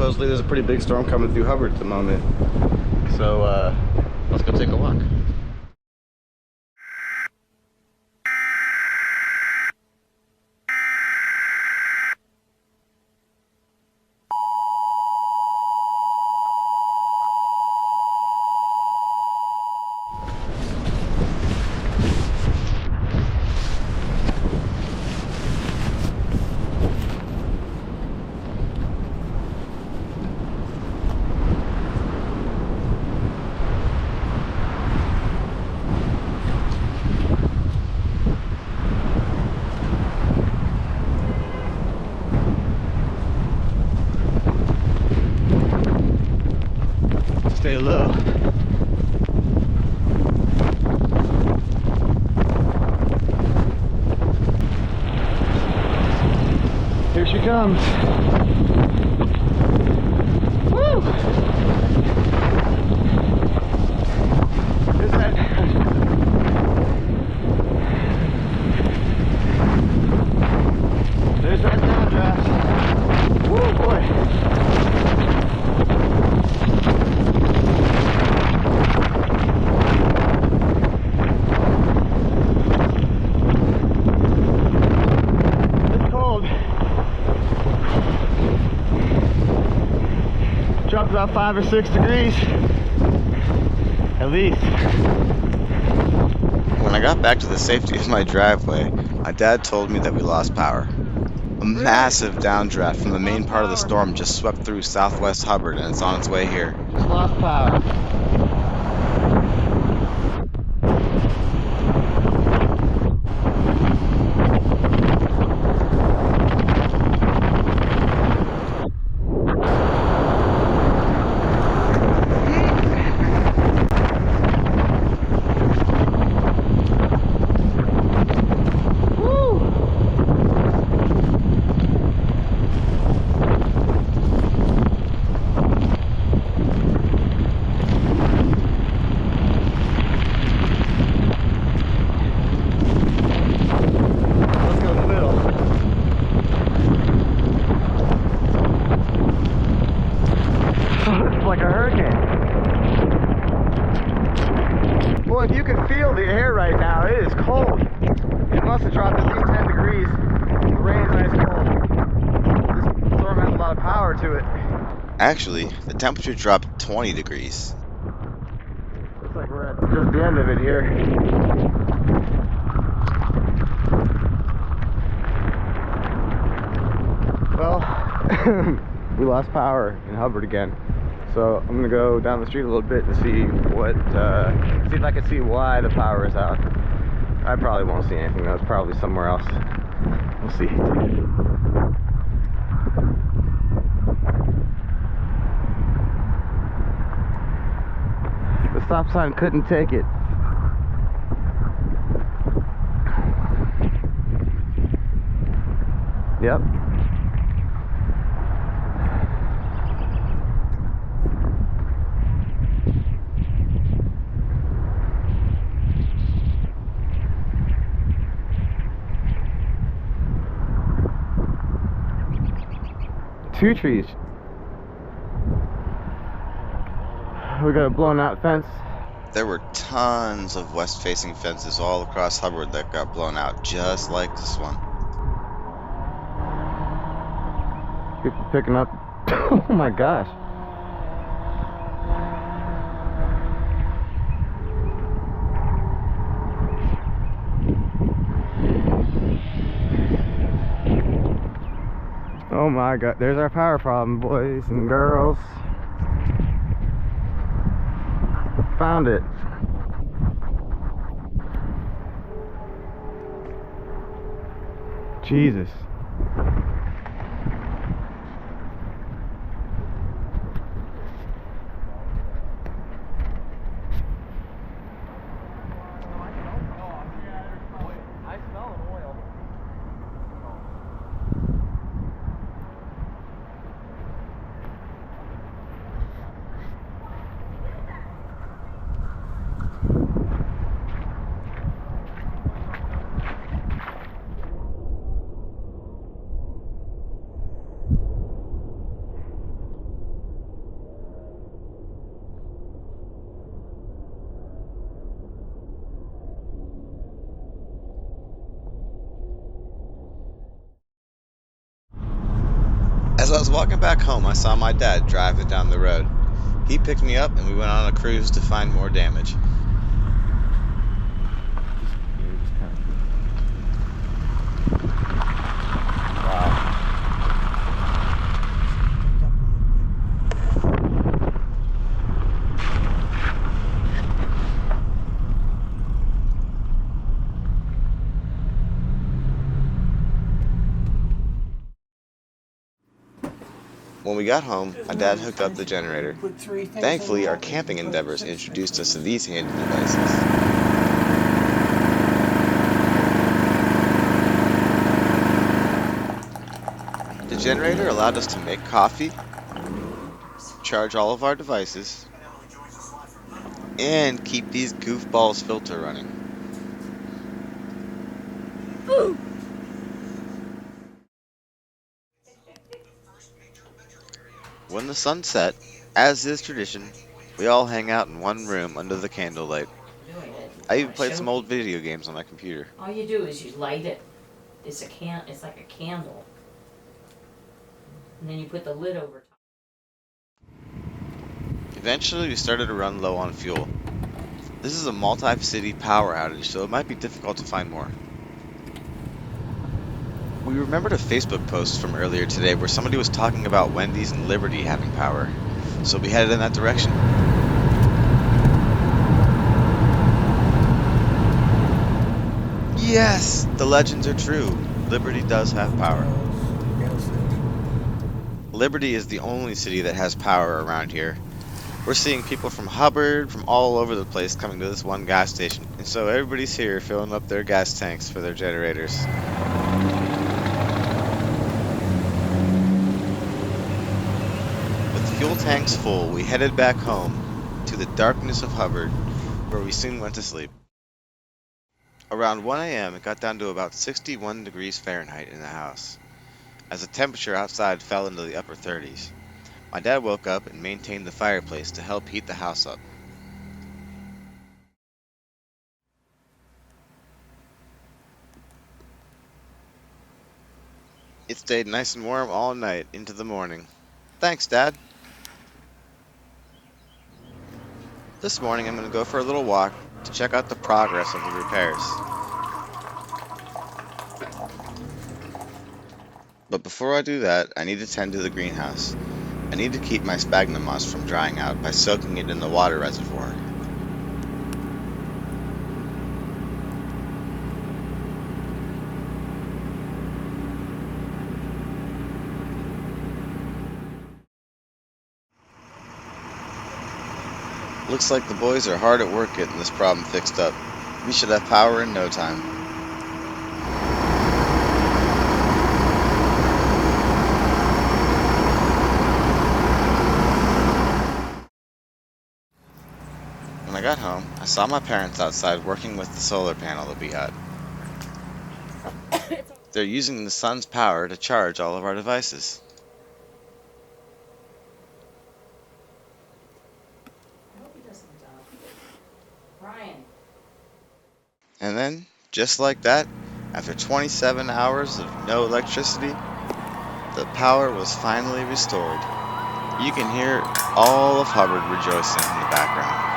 supposedly there's a pretty big storm coming through Hubbard at the moment. So let's go take a walk. Stay low. Here she comes. Woo! There's that. There's that downdraft. Woo, boy. Dropped about 5 or 6 degrees, at least. When I got back to the safety of my driveway, my dad told me that we lost power. A massive downdraft from the main part of the storm just swept through southwest Hubbard, and it's on its way here. Just lost power. Like a hurricane. Boy, if you can feel the air right now, it is cold. It must have dropped at least 10 degrees. The rain's ice cold. This storm has a lot of power to it. Actually, the temperature dropped 20 degrees. Looks like we're at just the end of it here. Well, we lost power in Hubbard again. So I'm gonna go down the street a little bit to see what, see if I can see why the power is out. I probably won't see anything though. It's probably somewhere else. We'll see. The stop sign couldn't take it. Yep. Two trees. We got a blown out fence. There were tons of west facing fences all across Hubbard that got blown out, just like this one. People picking up. Oh my gosh. Oh my god, there's our power problem, boys and girls. Found it. Jesus. As I was walking back home, I saw my dad driving down the road. He picked me up and we went on a cruise to find more damage. When we got home, my dad hooked up the generator. Thankfully, our camping endeavors introduced us to these handy devices. The generator allowed us to make coffee, charge all of our devices, and keep these goofballs filter running. When the sun set, as is tradition, we all hang out in one room under the candlelight. I even played some old video games on my computer. All you do is you light it. It's like a candle. And then you put the lid over top. Eventually, we started to run low on fuel. This is a multi-city power outage, so it might be difficult to find more. We remembered a Facebook post from earlier today where somebody was talking about Wendy's and Liberty having power, so we headed in that direction. Yes, the legends are true. Liberty does have power. Liberty is the only city that has power around here. We're seeing people from Hubbard, from all over the place coming to this one gas station, and so everybody's here filling up their gas tanks for their generators. With fuel tanks full, we headed back home to the darkness of Hubbard, where we soon went to sleep. Around 1 a.m., it got down to about 61 degrees Fahrenheit in the house, as the temperature outside fell into the upper 30s. My dad woke up and maintained the fireplace to help heat the house up. It stayed nice and warm all night into the morning. Thanks, Dad. This morning I'm going to go for a little walk to check out the progress of the repairs. But before I do that, I need to tend to the greenhouse. I need to keep my sphagnum moss from drying out by soaking it in the water reservoir. Looks like the boys are hard at work getting this problem fixed up. We should have power in no time. When I got home, I saw my parents outside working with the solar panel that we had. They're using the sun's power to charge all of our devices. I hope he doesn't Brian. And then, just like that, after 27 hours of no electricity, the power was finally restored. You can hear all of Hubbard rejoicing in the background.